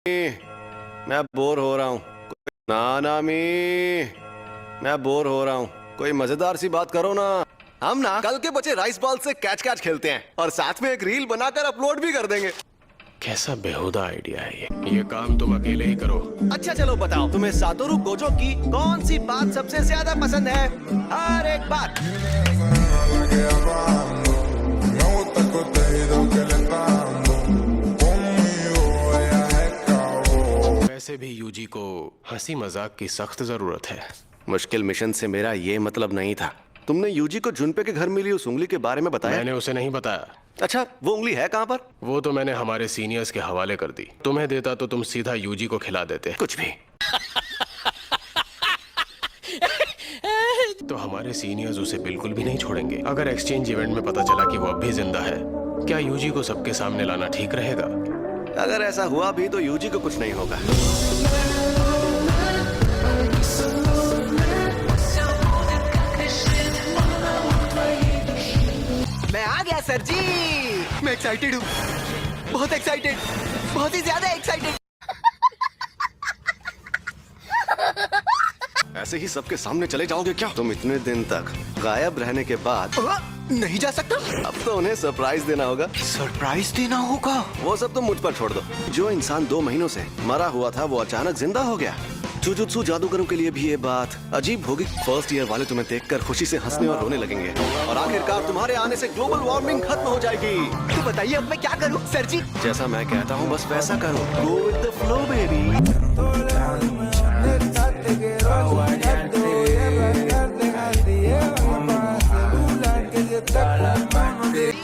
मैं बोर हो रहा हूँ। नामी, मैं बोर हो रहा हूँ। कोई मजेदार सी बात करो ना। हम ना कल के बचे राइस बॉल से कैच कैच खेलते हैं और साथ में एक रील बनाकर अपलोड भी कर देंगे। कैसा बेहुदा आइडिया है ये काम तुम अकेले ही करो। अच्छा चलो बताओ, तुम्हें सातोरु गोजो की कौन सी बात सबसे ज्यादा पसंद है? हर एक बात। वैसे भी यूजी को हंसी मजाक की सख्त जरूरत है। मुश्किल मिशन से मेरा ये मतलब नहीं था। तुमने यूजी को जुनपे के घर मिली उस उंगली के बारे में बताया? मैंने उसे नहीं बताया। अच्छा, वो उंगली है कहाँ पर? वो तो मैंने हमारे सीनियर्स के हवाले कर दी। तुम्हें देता तो तुम सीधा यूजी को खिला देते। कुछ भी। तो हमारे सीनियर्स उसे बिल्कुल भी नहीं छोड़ेंगे। अगर एक्सचेंज इवेंट में पता चला कि वो अब भी जिंदा है, क्या यूजी को सबके सामने लाना ठीक रहेगा? अगर ऐसा हुआ भी तो यूजी को कुछ नहीं होगा। मैं आ गया सर जी। मैं एक्साइटेड हूँ, बहुत एक्साइटेड, बहुत ही ज्यादा एक्साइटेड। ऐसे ही सबके सामने चले जाओगे क्या? तुम इतने दिन तक गायब रहने के बाद नहीं जा सकता। अब तो उन्हें सरप्राइज देना होगा। सरप्राइज देना होगा? वो सब तुम मुझ पर छोड़ दो। जो इंसान 2 महीनों से मरा हुआ था वो अचानक जिंदा हो गया। जुजुत्सु जादूगरों के लिए भी ये बात अजीब होगी। फर्स्ट ईयर वाले तुम्हें देखकर खुशी से हंसने और रोने लगेंगे और आखिरकार तुम्हारे आने से ग्लोबल वार्मिंग खत्म हो जाएगी। तो बताइए अब मैं क्या करूं सर जी? जैसा मैं कहता हूँ बस वैसा करो। Go with the flow baby.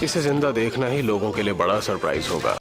इसे जिंदा देखना ही लोगों के लिए बड़ा सरप्राइज होगा।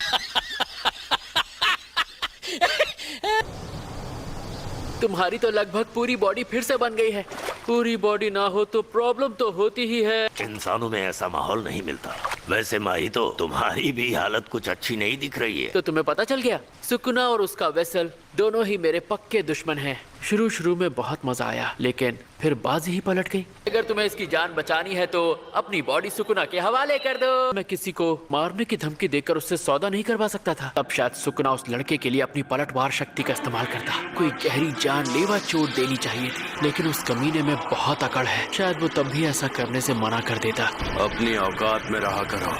तुम्हारी तो लगभग पूरी बॉडी फिर से बन गई है। पूरी बॉडी ना हो तो प्रॉब्लम तो होती ही है। इंसानों में ऐसा माहौल नहीं मिलता। वैसे माही तो तुम्हारी भी हालत कुछ अच्छी नहीं दिख रही है। तो तुम्हें पता चल गया? सुकुना और उसका वेसल दोनों ही मेरे पक्के दुश्मन हैं। शुरू में बहुत मजा आया, लेकिन फिर बाजी ही पलट गई। अगर तुम्हें इसकी जान बचानी है तो अपनी बॉडी सुकुना के हवाले कर दो। मैं किसी को मारने की धमकी देकर उससे सौदा नहीं करवा सकता था। अब शायद सुकुना उस लड़के के लिए अपनी पलटवार शक्ति का इस्तेमाल करता। कोई गहरी जानलेवा चोट देनी चाहिए थी, लेकिन उस कमीने में बहुत अकड़ है। शायद वो तब भी ऐसा करने से मना कर देता। अपनी औकात में रहा करो,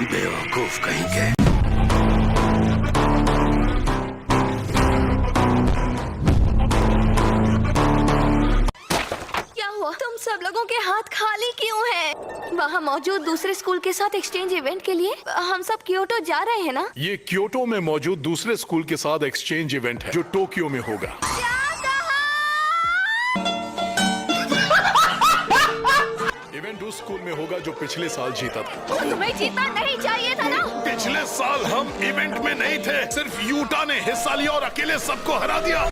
बेवकूफ कहीं के। तुम सब लोगों के हाथ खाली क्यों हैं? वहाँ मौजूद दूसरे स्कूल के साथ एक्सचेंज इवेंट के लिए हम सब क्योटो जा रहे हैं ना? ये क्योटो में मौजूद दूसरे स्कूल के साथ एक्सचेंज इवेंट है जो टोक्यो में होगा। इवेंट उस स्कूल में होगा जो पिछले साल जीता था। तुम्हें जीतना नहीं चाहिए था ना? पिछले साल हम इवेंट में नहीं थे, सिर्फ यूटा ने हिस्सा लिया और अकेले सबको हरा दिया।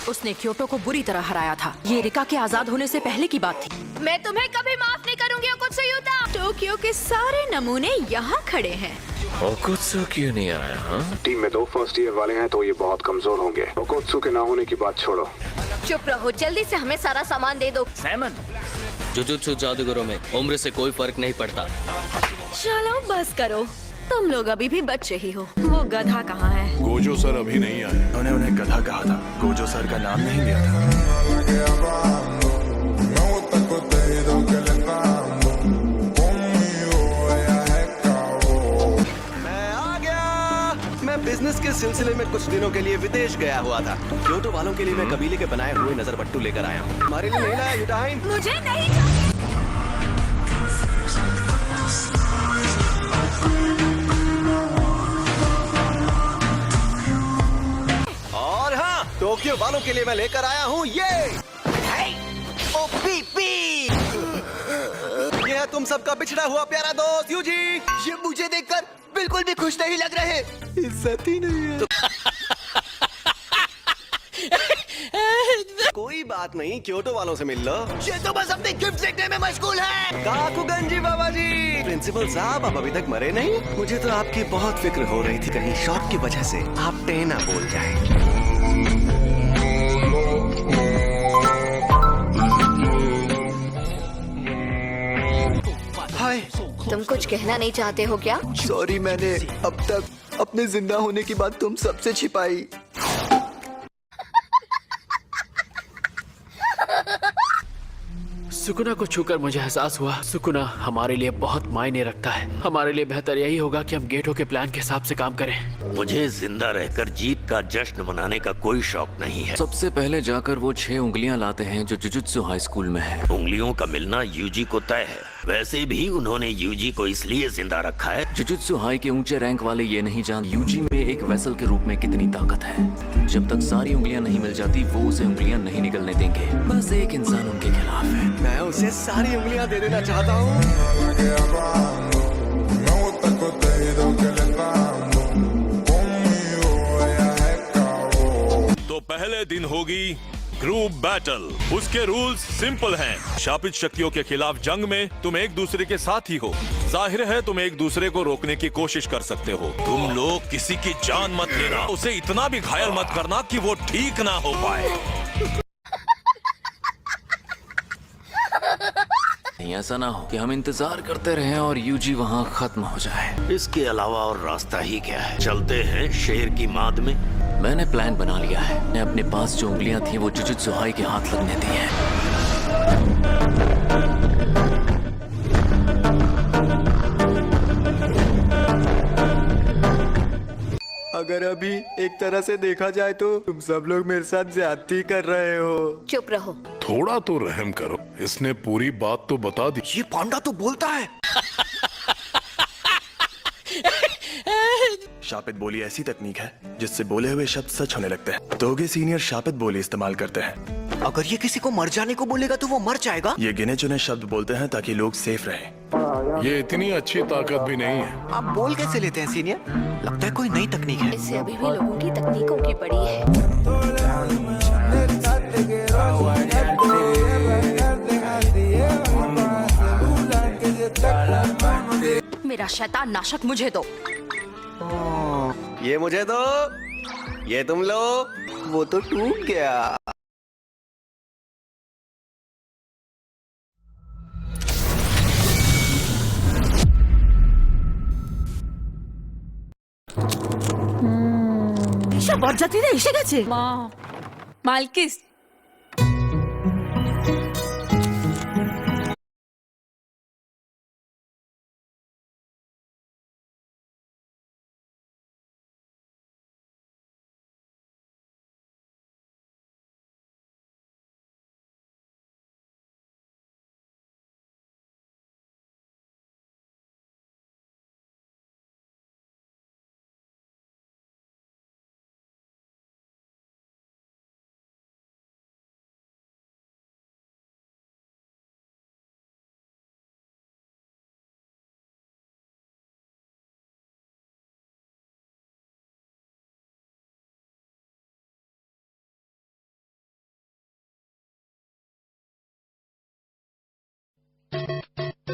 उसने क्योटो को बुरी तरह हराया था। ये रिका के आजाद होने से पहले की बात थी। मैं तुम्हें कभी माफ नहीं करूंगी ओकुत्सुयुता। टोक्यो के सारे नमूने यहाँ खड़े हैं। ओकुत्सु क्यों नहीं आया? हाँ? टीम में 2 फर्स्ट ईयर वाले हैं तो ये बहुत कमजोर होंगे। ओकुत्सु के ना होने की बात छोड़ो। चुप रहो, जल्दी से हमें सारा सामान दे दो। सैमन, जुजुत्सु जादूगरों में उम्र से कोई फर्क नहीं पड़ता। चलो बस करो, तुम लोग अभी भी बच्चे ही हो। वो गधा कहाँ है? गोजो सर अभी नहीं आए। उन्होंने उन्हें गधा कहा था, गोजो सर का नाम नहीं लिया था। मैं आ गया। मैं बिजनेस के सिलसिले में कुछ दिनों के लिए विदेश गया हुआ था। क्योटो वालों के लिए मैं कबीले के बनाए हुए नजर बट्टू लेकर आया हूँ। हमारे लिए नहीं लाया युटाइन? मुझे नहीं चाहिए। और हाँ, टोक्यो वालों के लिए मैं लेकर आया हूँ ये ये है तुम सबका बिछड़ा हुआ प्यारा दोस्त यूजी। ये मुझे देखकर बिल्कुल भी खुश नहीं लग रहे। इज्जत ही नहीं है। कोई बात नहीं, क्योटो वालों से मिल लो। ये तो बस अपने गिफ्ट देखने में मशगूल है। काकुगंजी बाबा जी। प्रिंसिपल साहब आप अभी तक मरे नहीं? मुझे तो आपकी बहुत फिक्र हो रही थी, कहीं शॉक की वजह से आप टेना बोल जाए। हाय। तुम कुछ कहना नहीं चाहते हो क्या? सॉरी, मैंने अब तक अपने जिंदा होने की बात तुम सबसे छिपाई। सुकुना को छूकर मुझे एहसास हुआ सुकुना हमारे लिए बहुत मायने रखता है। हमारे लिए बेहतर यही होगा कि हम गेटो के प्लान के हिसाब से काम करें। मुझे जिंदा रहकर जीत का जश्न मनाने का कोई शौक नहीं है। सबसे पहले जाकर वो 6 उंगलियां लाते हैं जो जुजुत्सु हाई स्कूल में है। उंगलियों का मिलना यूजी को तय है। वैसे भी उन्होंने यूजी को इसलिए जिंदा रखा है। जुजुत्सु हाई के ऊंचे रैंक वाले ये नहीं जानते यूजी में एक वेसल के रूप में कितनी ताकत है। जब तक सारी उंगलियां नहीं मिल जाती वो उसे उंगलियां नहीं निकलने देंगे। बस एक इंसान उनके खिलाफ है। मैं उसे सारी उंगलियां दे देना चाहता हूँ। तो पहले दिन होगी ग्रुप बैटल। उसके रूल्स सिंपल हैं। शापित शक्तियों के खिलाफ जंग में तुम एक दूसरे के साथ ही हो। जाहिर है तुम एक दूसरे को रोकने की कोशिश कर सकते हो। तुम लोग किसी की जान मत लेना, उसे इतना भी घायल मत करना कि वो ठीक ना हो पाए। ऐसा ना हो कि हम इंतजार करते रहें और यूजी वहाँ खत्म हो जाए। इसके अलावा और रास्ता ही क्या है? चलते हैं शेर की माद में। मैंने प्लान बना लिया है। मैंने अपने पास जो उंगलियां थी वो जुजुत्सु हाई के हाथ लगने दी हैं। अगर अभी एक तरह से देखा जाए तो तुम सब लोग मेरे साथ ज्यादती कर रहे हो। चुप रहो। थोड़ा तो रहम करो, इसने पूरी बात तो बता दी। ये पांडा तो बोलता है। शापित बोली ऐसी तकनीक है जिससे बोले हुए शब्द सच होने लगते हैं। तोगे सीनियर शापित बोली इस्तेमाल करते हैं। अगर ये किसी को मर जाने को बोलेगा तो वो मर जाएगा। ये गिने चुने शब्द बोलते हैं ताकि लोग सेफ रहें। ये इतनी अच्छी ताकत भी नहीं है। आप बोल कैसे लेते हैं सीनियर? लगता है कोई नई तकनीक है। इससे अभी भी लोगों की तकनीकों की पड़ी है। मेरा शैतान नाशक मुझे दो। ये मुझे दो, ये तुम लो। वो तो टूट गया। বরযাত্রীরা এসে গেছে। মা মালকিস